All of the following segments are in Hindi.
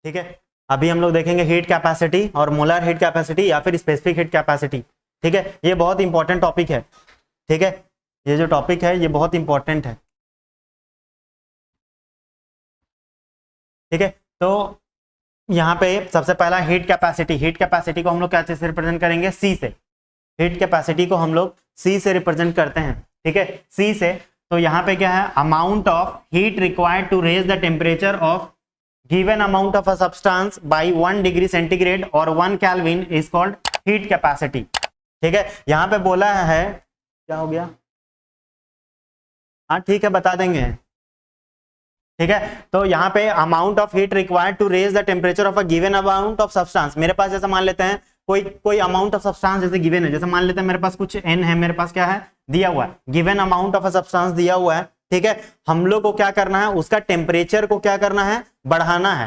ठीक है, अभी हम लोग देखेंगे हीट कैपेसिटी और मोलर हीट कैपेसिटी या फिर स्पेसिफिक हीट कैपेसिटी। ठीक है, ये बहुत इंपॉर्टेंट टॉपिक है। ठीक है, ये जो टॉपिक है ये बहुत इंपॉर्टेंट है। ठीक है, तो यहाँ पे सबसे पहला हीट कैपेसिटी। हीट कैपेसिटी को हम लोग क्या चीज से रिप्रेजेंट करेंगे? सी से। हीट कैपेसिटी को हम लोग सी से रिप्रेजेंट करते हैं। ठीक है, सी से। तो यहाँ पे क्या है? Amount of heat required to raise the temperature of given amount of a substance by 1 degree centigrade और 1 kelvin is called heat capacity. ठीक है, यहाँ पे बोला है, क्या हो गया? हाँ ठीक है, बता देंगे। ठीक है, तो यहाँ पे amount of heat required to raise the temperature of a given amount of substance. मेरे पास जैसे मान लेते हैं कोई कोई अमाउंट ऑफ सब्सटेंस जैसे गिवन है, जैसे मान लेते हैं मेरे पास कुछ एन है, मेरे पास क्या है दिया हुआ है, given amount of a substance दिया हुआ है। ठीक है, हम लोग को क्या करना है? उसका टेम्परेचर को क्या करना है? बढ़ाना है।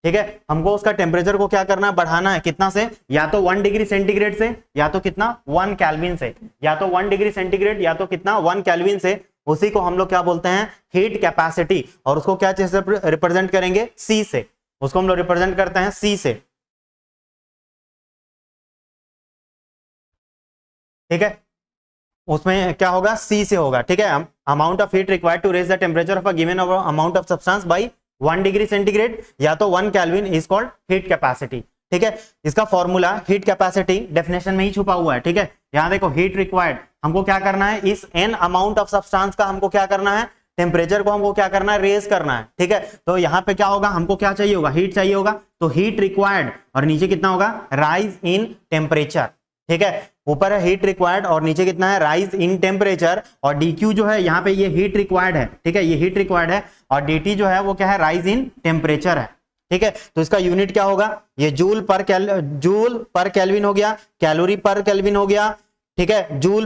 ठीक है, हमको उसका टेम्परेचर को क्या करना है? बढ़ाना है। कितना से? या तो 1 डिग्री सेंटीग्रेड से, या तो कितना 1 केल्विन से, या तो 1 डिग्री सेंटीग्रेड या तो कितना 1 केल्विन से। उसी को हम लोग क्या बोलते हैं? Heat capacity. और उसको क्या चीज से रिप्रेजेंट करेंगे? सी से। उसको हम लोग रिप्रेजेंट करते हैं सी से। ठीक है, उसमें क्या होगा? सी से होगा। ठीक है, amount of heat required to raise the temperature of a given amount of substance by 1 degree centigrade या तो 1 kelvin is called heat capacity. ठीक है, इसका फॉर्मूला हीट कैपेसिटी डेफिनेशन में ही छुपा हुआ है। ठीक है, यहां देखो, हीट रिक्वायर्ड हमको क्या करना है? इस एन अमाउंट ऑफ सब्सटेंस का हमको क्या करना है? टेम्परेचर को हमको क्या करना है? रेज करना है। ठीक है, तो यहाँ पे क्या होगा? हमको क्या चाहिए होगा? हीट चाहिए होगा। तो हीट रिक्वायर्ड और नीचे कितना होगा? Rise in temperature. ठीक है, ऊपर है हीट रिक्वायर्ड और नीचे कितना है? Rise in temperature. और डीक्यू जो है यहाँ पे ये हीट रिक्वायर्ड है। ठीक है, ये हीट रिक्वायर्ड है। और dt जो है वो क्या है? राइज इन टेम्परेचर है। ठीक है, तो इसका यूनिट क्या होगा? ये जूल पर केल्विन हो गया, कैलोरी पर केल्विन हो गया। ठीक है, जूल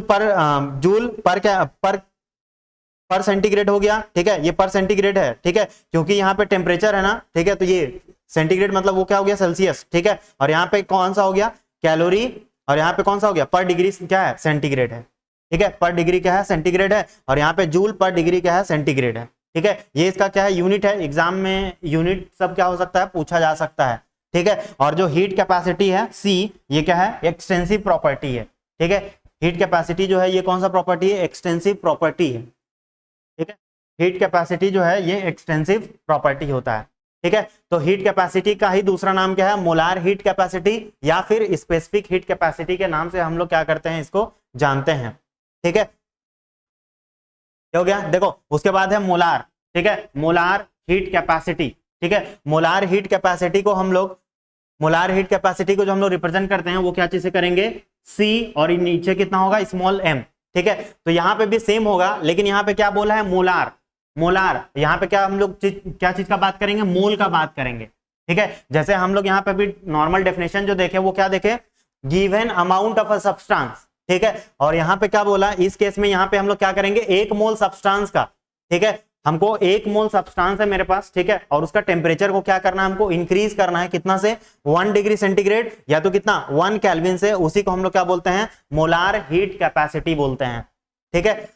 पर सेंटीग्रेड हो गया। ठीक है, ये पर सेंटीग्रेड है। ठीक है, क्योंकि यहाँ पे टेम्परेचर है ना। ठीक है, तो ये सेंटीग्रेड मतलब वो क्या हो गया? सेल्सियस। ठीक है, और यहाँ पे कौन सा हो गया? कैलोरी। और यहाँ पे कौन सा हो गया? पर डिग्री क्या है? सेंटीग्रेड है। ठीक है, पर डिग्री क्या है? सेंटीग्रेड है। और यहाँ पे जूल पर डिग्री क्या है? सेंटीग्रेड है। ठीक है, ये इसका क्या है? यूनिट है। एग्जाम में यूनिट सब क्या हो सकता है? पूछा जा सकता है। ठीक है, और जो हीट कैपेसिटी है सी, ये क्या है? एक्सटेंसिव प्रॉपर्टी है। ठीक है, हीट कैपेसिटी जो है ये कौन सा प्रॉपर्टी है? एक्सटेंसिव प्रॉपर्टी है। ठीक है, हीट कैपेसिटी जो है ये एक्सटेंसिव प्रॉपर्टी होता है। ठीक है, तो हीट कैपेसिटी का ही दूसरा नाम क्या है? मोलार हीट कैपेसिटी या फिर स्पेसिफिक हीट कैपेसिटी के नाम से हम लोग क्या करते हैं? इसको जानते हैं। ठीक है, क्या हो गया? देखो, उसके बाद है मोलार। ठीक है, मोलार हीट कैपेसिटी। ठीक है, मोलार हीट कैपेसिटी को हम लोग, मोलार हीट कैपेसिटी को जो हम लोग रिप्रेजेंट करते हैं वो क्या चीज से करेंगे? सी। और नीचे कितना होगा? Small M. ठीक है, तो यहाँ पे भी सेम होगा, लेकिन यहाँ पे क्या बोला है? मोलार। मोलार यहाँ पे क्या हम लोग क्या चीज का बात करेंगे? मोल का बात करेंगे। ठीक है, जैसे हम लोग यहाँ पे भी नॉर्मल डेफिनेशन जो देखे वो क्या देखे? Given amount of a substance. ठीक है, और यहाँ पे क्या बोला? इस केस में यहाँ पे हम लोग क्या करेंगे? 1 मोल सब्सटेंस का। ठीक है, हमको 1 मोल सब्सटेंस है मेरे पास। ठीक है, और उसका टेम्परेचर को क्या करना है? हमको इंक्रीज करना है। कितना से? 1 डिग्री सेंटीग्रेड या तो कितना 1 केल्विन से। उसी को हम लोग क्या बोलते हैं? मोलार हीट कैपेसिटी बोलते हैं। ठीक है,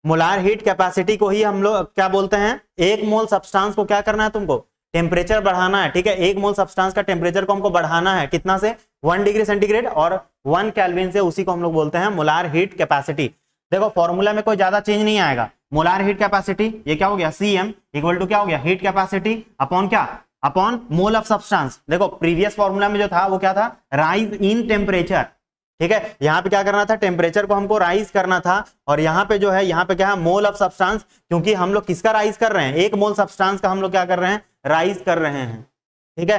मोलार हीट कैपेसिटी को ही हम लोग क्या बोलते हैं? 1 मोल सब्सटेंस को क्या करना है? तुमको टेम्परेचर बढ़ाना है। ठीक है, 1 मोल सब्सटेंस का टेम्परेचर को हमको बढ़ाना है। कितना से? 1 डिग्री सेंटीग्रेड और 1 केल्विन से। उसी को हम लोग बोलते हैं मोलार हीट कैपेसिटी। देखो, फॉर्मूला में कोई ज्यादा चेंज नहीं आएगा। मोलार हीट कैपेसिटी ये क्या हो गया? Cm इक्वल टू क्या हो गया? हीट कैपेसिटी अपॉन क्या? Upon mole of substance. देखो, प्रीवियस फॉर्मूला में जो था वो क्या था? Rise in temperature. ठीक है, यहाँ पे क्या करना था? टेम्परेचर को हमको राइज करना था। और यहाँ पे जो है, यहाँ पे क्या है? मोल ऑफ सब्सटेंस। क्योंकि हम लोग किसका राइज कर रहे हैं? 1 मोल सब्सटेंस का हम लोग क्या कर रहे हैं? राइज कर रहे हैं। ठीक है,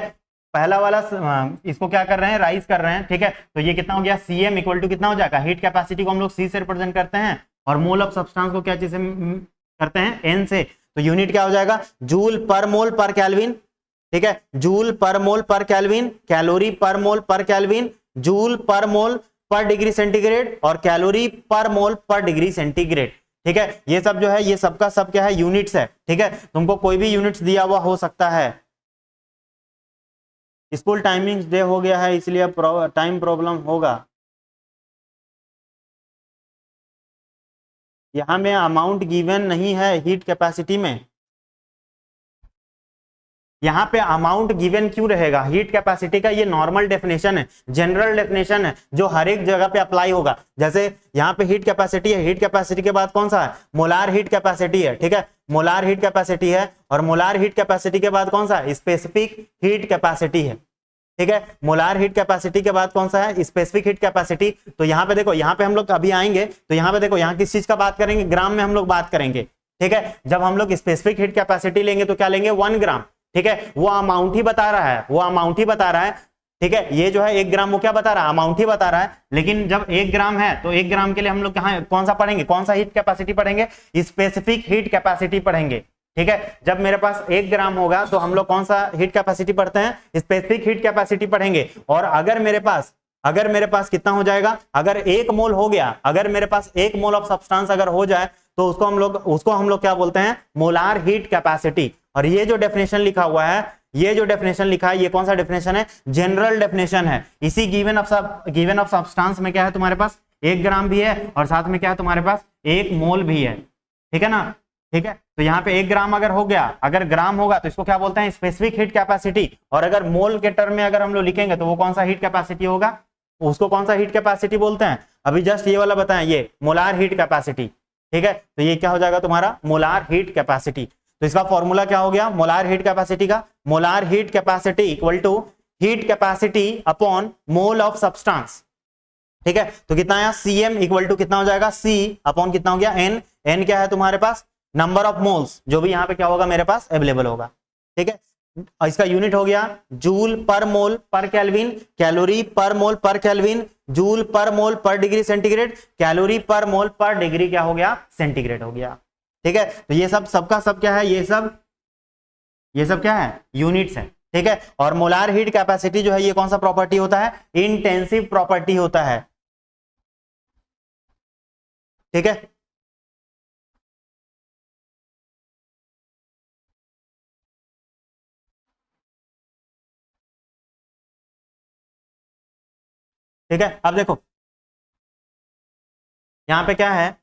पहला वाला इसको क्या कर रहे हैं? राइज कर रहे हैं। ठीक है, तो ये कितना हो गया? Cm इक्वल टू कितना हो जाएगा? हीट कैपेसिटी को हम लोग C से रिप्रेजेंट करते हैं और मोल ऑफ सब्सटेंस को क्या चीज से करते हैं? N से। तो यूनिट क्या हो जाएगा? जूल पर मोल पर केल्विन। ठीक है, जूल पर मोल पर केल्विन, कैलोरी पर मोल पर केल्विन, जूल पर मोल पर डिग्री सेंटीग्रेड और कैलोरी पर मोल पर डिग्री सेंटीग्रेड। ठीक है, ये सब जो है ये सबका सब क्या है? यूनिट्स है। ठीक है, तुमको कोई भी यूनिट्स दिया हुआ हो सकता है। स्कूल टाइमिंग्स डे हो गया है इसलिए टाइम प्रॉब्लम होगा। यहां में अमाउंट गिवन नहीं है हीट कैपेसिटी में। यहाँ पे अमाउंट गिवन क्यों रहेगा? हीट कैपेसिटी का ये नॉर्मल डेफिनेशन है, जनरल डेफिनेशन है, जो हर एक जगह पे अप्लाई होगा। जैसे यहाँ पे हीट कैपेसिटी है, हीट कैपेसिटी के बाद कौन सा है? मोलार हीट कैपेसिटी है, ठीक है, मोलार हीट कैपेसिटी है, और मोलार हीट कैपेसिटी के बाद कौन सा है? स्पेसिफिक हीट कैपेसिटी है, ठीक है। मोलार हीट कैपेसिटी के बाद कौन सा है? Specific heat capacity. तो यहाँ पे देखो, यहाँ पे हम लोग अभी आएंगे तो यहाँ पे देखो, यहाँ किस चीज का बात करेंगे? ग्राम में हम लोग बात करेंगे, ठीक है। जब हम लोग स्पेसिफिक हीट कैपेसिटी लेंगे तो क्या लेंगे? 1 ग्राम, ठीक है। वो अमाउंट ही बता रहा है, वो अमाउंट ही बता रहा है, ठीक है। ये जो है 1 ग्राम, वो क्या बता रहा है? अमाउंट ही बता रहा है। लेकिन जब 1 ग्राम है तो 1 ग्राम के लिए हम लोग कहाँ कौन सा पढ़ेंगे? कौन सा हीट कैपेसिटी पढ़ेंगे? स्पेसिफिक हीट कैपेसिटी पढ़ेंगे, ठीक है। जब मेरे पास 1 ग्राम होगा तो हम लोग कौन सा हीट कैपेसिटी पढ़ते हैं? स्पेसिफिक हीट कैपेसिटी पढ़ेंगे। और अगर मेरे पास कितना हो जाएगा? अगर 1 मोल हो गया, अगर मेरे पास 1 मोल ऑफ सब्सटेंस अगर हो जाए तो उसको हम लोग क्या बोलते हैं? Molar heat capacity. और ये जो डेफिनेशन लिखा हुआ है, ये जो डेफिनेशन लिखा है, ये कौन सा डेफिनेशन है? जनरल डेफिनेशन है। इसी गिवन ऑफ सब्सटेंस में क्या है तुम्हारे पास? 1 ग्राम भी है और साथ में क्या है तुम्हारे पास? 1 मोल भी है, ठीक है ना, ठीक है। तो यहाँ पे 1 ग्राम अगर हो गया, अगर ग्राम होगा तो इसको क्या बोलते हैं? Specific heat capacity. और अगर मोल के टर्म में अगर हम लोग लिखेंगे तो वो कौन सा हीट कैपेसिटी होगा? उसको कौन सा हीट कैपेसिटी बोलते हैं? अभी जस्ट ये वाला बताएं, ये मोलार हीट कैपेसिटी, ठीक है। तो ये क्या हो जाएगा तुम्हारा? Molar heat capacity. तो इसका फॉर्मूला क्या हो गया मोलार हीट कैपेसिटी का? Molar heat capacity equal to heat capacity upon mole of substance, ठीक है। तो कितना आया? Cm इक्वल टू कितना हो जाएगा? C अपॉन कितना हो गया? N। N क्या है तुम्हारे पास? नंबर ऑफ मोल्स, जो भी यहाँ पे क्या होगा मेरे पास? अवेलेबल होगा, ठीक है। इसका यूनिट हो गया जूल पर मोल पर केल्विन, कैलोरी पर मोल पर केल्विन, जूल पर मोल पर डिग्री सेंटीग्रेड, कैलोरी पर मोल पर डिग्री क्या हो गया? सेंटीग्रेड हो गया, ठीक है। तो ये सबका सब क्या है? ये सब क्या है? यूनिट्स है, ठीक है। और मोलार हीट कैपेसिटी जो है ये कौन सा प्रॉपर्टी होता है? इंटेंसिव प्रॉपर्टी होता है, ठीक है। ठीक है, अब देखो यहां पे क्या है?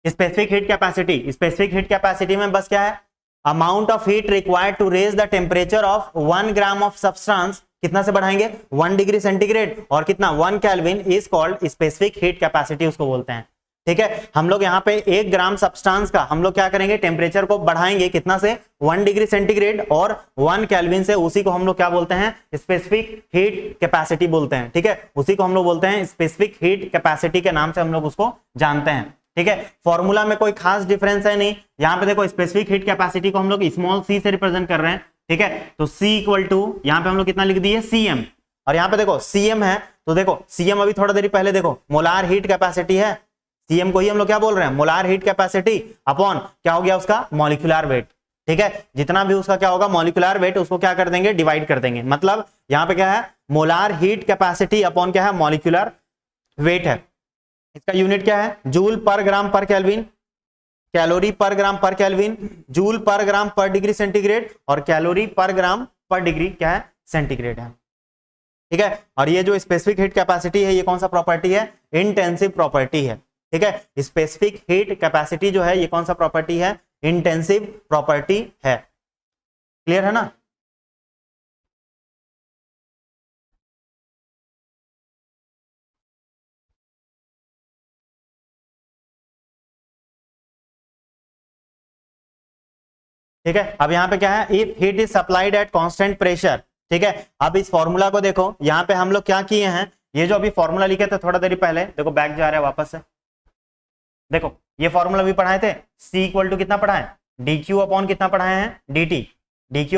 Specific heat capacity. Specific heat capacity में बस क्या है? Amount of heat required to raise the temperature of 1 gram of substance कितना से बढ़ाएंगे? 1 डिग्री सेंटीग्रेड, और कितना? 1 kelvin is called specific heat capacity, उसको बोलते हैं, ठीक है। हम लोग यहाँ पे 1 ग्राम सब्सटेंस का हम लोग क्या करेंगे? टेम्परेचर को बढ़ाएंगे कितना से? 1 डिग्री सेंटीग्रेड और 1 केल्विन से। उसी को हम लोग क्या बोलते हैं? स्पेसिफिक हीट कैपेसिटी बोलते हैं, ठीक है। उसी को हम लोग बोलते हैं स्पेसिफिक हीट कैपेसिटी के नाम से हम लोग उसको जानते हैं, ठीक है। फॉर्मूला में कोई खास डिफरेंस है नहीं। यहाँ पे देखो स्पेसिफिक हीट कैपेसिटी को हम लोग स्मॉल c से रिप्रेजेंट कर रहे हैं, ठीक है। तो c इक्वल टू यहाँ पे हम लोग कितना लिख दिए? Cm। और यहाँ पे देखो Cm है, तो देखो Cm अभी थोड़ा देरी पहले देखो मोलार हीट कैपेसिटी है, Cm को ही हम लोग क्या बोल रहे हैं? मोलार हीट कैपेसिटी अपॉन क्या हो गया? उसका मॉलिक्यूलर वेट, ठीक है। जितना भी उसका क्या होगा? मॉलिक्यूलर वेट, उसको क्या कर देंगे? डिवाइड कर देंगे। मतलब यहाँ पे क्या है? मोलार हीट कैपेसिटी अपॉन क्या है? मॉलिक्यूलर वेट है। इसका यूनिट क्या है? जूल पर ग्राम पर केल्विन, कैलोरी पर ग्राम पर केल्विन, जूल पर ग्राम पर डिग्री सेंटीग्रेड, और कैलोरी पर ग्राम पर डिग्री क्या है? सेंटीग्रेड है, ठीक है। और ये जो स्पेसिफिक हीट कैपेसिटी है ये कौन सा प्रॉपर्टी है? इंटेंसिव प्रॉपर्टी है, ठीक है। स्पेसिफिक हीट कैपेसिटी जो है ये कौन सा प्रॉपर्टी है? इंटेंसिव प्रॉपर्टी है। क्लियर है ना? ठीक है। अब यहाँ पे क्या है? If heat is supplied at constant pressure, ठीक है। अब इस फॉर्मूला को देखो, यहाँ पे हम लोग क्या किए हैं? ये जो अभी फॉर्मूला लिखे थे थोड़ा देरी पहले, देखो बैक जा रहा है वापस से, देखो ये फॉर्मूला भी पढ़ाए थे। C इक्वल टू कितना पढ़ाए? dq अपॉन कितना पढ़ाए हैं? dt। dq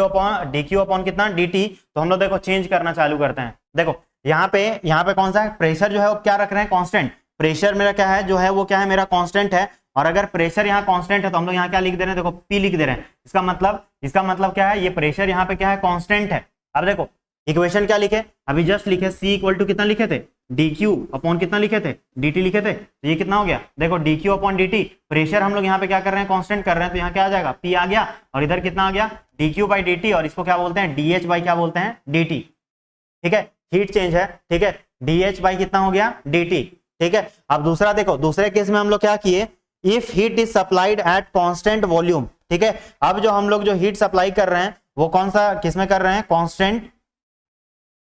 अपॉन कितना? dt। तो हम लोग देखो चेंज करना चालू करते हैं। देखो यहाँ पे कौन सा है? प्रेशर जो है वो क्या रख रहे हैं? कांस्टेंट। प्रेशर मेरा क्या है? जो है वो क्या है? मेरा कांस्टेंट है। और अगर प्रेशर यहाँ कांस्टेंट है तो हम लोग यहाँ क्या लिख दे रहे हैं? देखो P लिख दे रहे हैं। इसका मतलब क्या है? ये प्रेशर यहाँ पे क्या है? कांस्टेंट है। अब देखो इक्वेशन क्या लिखे? अभी जस्ट लिखे C इक्वल टू कितना लिखे थे? dq अपॉन कितना लिखे थे? dt लिखे थे। तो ये कितना हो गया? देखो dq अपॉन dt, प्रेशर हम लोग यहाँ पे क्या कर रहे हैं? कांस्टेंट कर रहे हैं, तो यहाँ क्या आ जाएगा? P आ गया। और इधर कितना आ गया? dq बाई dt, और इसको क्या बोलते हैं? dh बाई क्या बोलते हैं? dt, ठीक है। हीट चेंज है, ठीक है। dh बाई कितना हो गया? dt, ठीक है। अब दूसरा देखो, दूसरे केस में हम लोग क्या किए? If heat is supplied at constant volume, ठीक है। अब जो हम लोग जो हीट सप्लाई कर रहे हैं वो कौन सा किस में कर रहे हैं,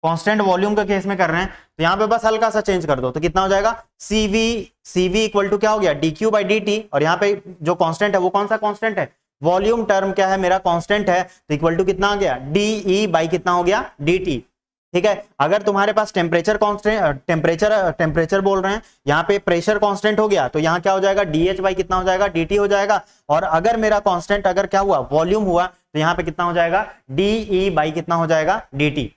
कांस्टेंट वॉल्यूम के केस में कर रहे हैं। तो यहाँ पे बस हल्का सा चेंज कर दो तो कितना हो जाएगा, CV इक्वल टू क्या हो गया, dq बाई dt। और यहाँ पे जो कांस्टेंट है वो कौन सा कांस्टेंट है, वॉल्यूम टर्म क्या है मेरा कांस्टेंट है, तो इक्वल टू कितना आ गया, dE बाई कितना हो गया, dt। ठीक है, अगर तुम्हारे पास टेम्परेचर कांस्टेंट, टेम्परेचर बोल रहे हैं, यहाँ पे प्रेशर कांस्टेंट हो गया तो यहाँ क्या हो जाएगा, dH बाई कितना हो जाएगा, dt हो जाएगा। और अगर मेरा कांस्टेंट अगर क्या हुआ, वॉल्यूम हुआ, तो यहाँ पे कितना हो जाएगा, dE बाई कितना हो जाएगा, dt।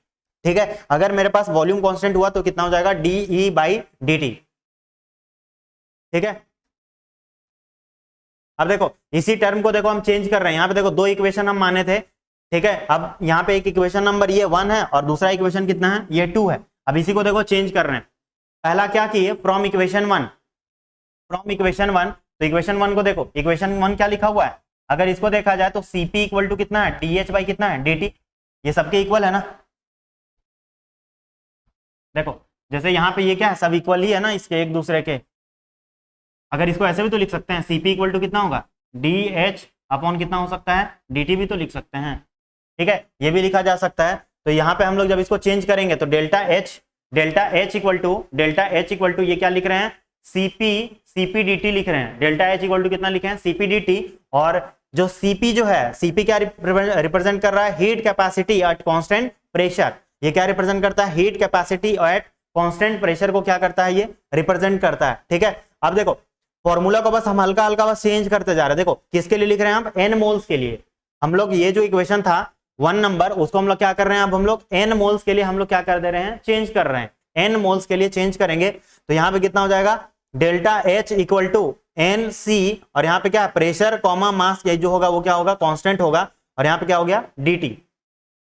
ठीक है, अगर मेरे पास वॉल्यूम कांस्टेंट हुआ तो कितना हो जाएगा, dE बाई dt। ठीक है, अब देखो इसी टर्म को देखो हम चेंज कर रहे हैं, यहाँ पे देखो दो इक्वेशन हम माने थे। ठीक है, अब यहाँ पे एक इक्वेशन नंबर ये 1 है और दूसरा इक्वेशन कितना है, ये 2 है। अब इसी को देखो चेंज कर रहे हैं, पहला क्या किए, फ्रॉम इक्वेशन 1, तो इक्वेशन 1 को देखो, इक्वेशन 1 क्या लिखा हुआ है, अगर इसको देखा जाए तो Cp इक्वल टू कितना है, dH बाई कितना है, dt। ये सबके इक्वल है ना, देखो जैसे यहाँ पे ये क्या है, सब इक्वल ही है ना इसके एक दूसरे के। अगर इसको ऐसे भी तो लिख सकते हैं, Cp इक्वल टू कितना होगा, dH अपॉन कितना हो सकता है, dt भी तो लिख सकते हैं। ठीक है, ये भी लिखा जा सकता है। तो यहाँ पे हम लोग जब इसको चेंज करेंगे तो डेल्टा H इक्वल टू ये क्या लिख रहे हैं, Cp dt लिख रहे हैं। डेल्टा H इक्वल टू कितना लिखे हैं, Cp dt। और जो Cp जो है, Cp क्या रिप्रेजेंट कर रहा है, heat capacity at constant pressure. ये क्या रिप्रेजेंट करता है, heat capacity at constant pressure को क्या करता है, ये रिप्रेजेंट करता है। ठीक है, अब देखो फॉर्मूला को बस हम हल्का हल्का बस चेंज करते जा रहे हैं। देखो किसके लिए लिख रहे हैं आप, n मोल्स के लिए। हम लोग ये जो इक्वेशन था 1 नंबर, उसको हम लोग क्या कर रहे हैं, अब हम लोग n मोल्स के लिए हम लोग क्या कर दे रहे हैं, चेंज कर रहे हैं। n मोल्स के लिए चेंज करेंगे तो यहाँ पे कितना हो जाएगा, delta H equal to NC, और यहाँ पे क्या प्रेशर कॉमा मास, ये जो होगा वो क्या होगा, कांस्टेंट होगा। और यहाँ पे क्या हो गया, dt।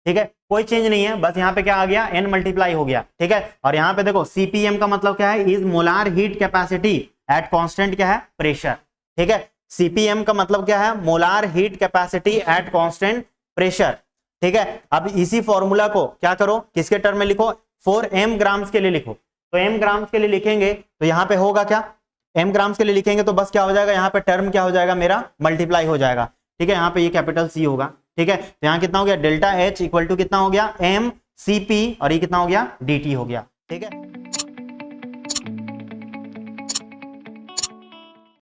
ठीक है, कोई चेंज नहीं है, बस यहाँ पे क्या आ गया, n मल्टीप्लाई हो गया। ठीक है, और यहाँ पे देखो CPM का मतलब क्या है, is molar heat capacity at constant क्या है, प्रेशर। ठीक है, CPM का मतलब क्या है, molar heat capacity at constant pressure. ठीक है, अब इसी फॉर्मूला को क्या करो, किसके टर्म में लिखो, 4 m ग्राम्स के लिए लिखो। तो m ग्राम्स के लिए लिखेंगे तो यहाँ पे होगा क्या, m ग्राम्स के लिए लिखेंगे तो बस क्या हो जाएगा, यहाँ पे टर्म क्या हो जाएगा मेरा, मल्टीप्लाई हो जाएगा। ठीक है, यहाँ पे ये कैपिटल C होगा। ठीक है, तो यहाँ कितना हो गया, डेल्टा H इक्वल टू कितना हो गया, m Cp, और ये कितना हो गया, dt हो गया। ठीक है।